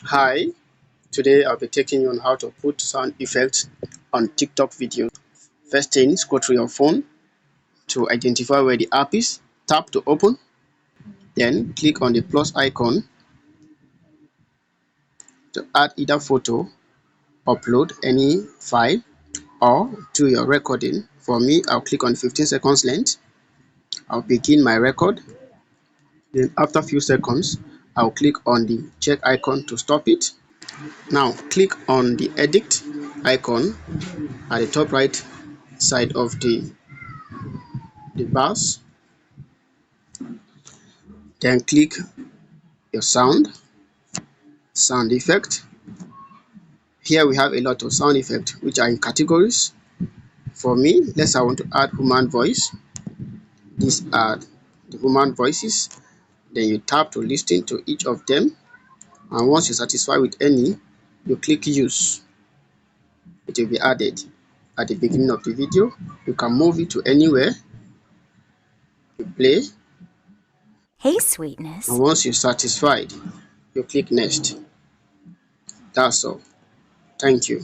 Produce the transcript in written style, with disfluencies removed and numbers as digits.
Hi, today I'll be taking you on how to put sound effects on TikTok videos. First thing, scroll through your phone to identify where the app is. Tap to open, then click on the plus icon to add either photo, upload any file, or do your recording. For me, I'll click on 15 seconds length. I'll begin my record. Then after a few seconds, I'll click on the check icon to stop it. Now click on the edit icon at the top right side of the bars, then click your sound effect. Here we have a lot of sound effects which are in categories. For me, let's say I want to add human voice. These are the human voices. Then you tap to listen to each of them, and once you're satisfied with any, you click use. It will be added at the beginning of the video. You can move it to anywhere. You play, Hey, sweetness. and once you're satisfied, you click next. That's all. Thank you.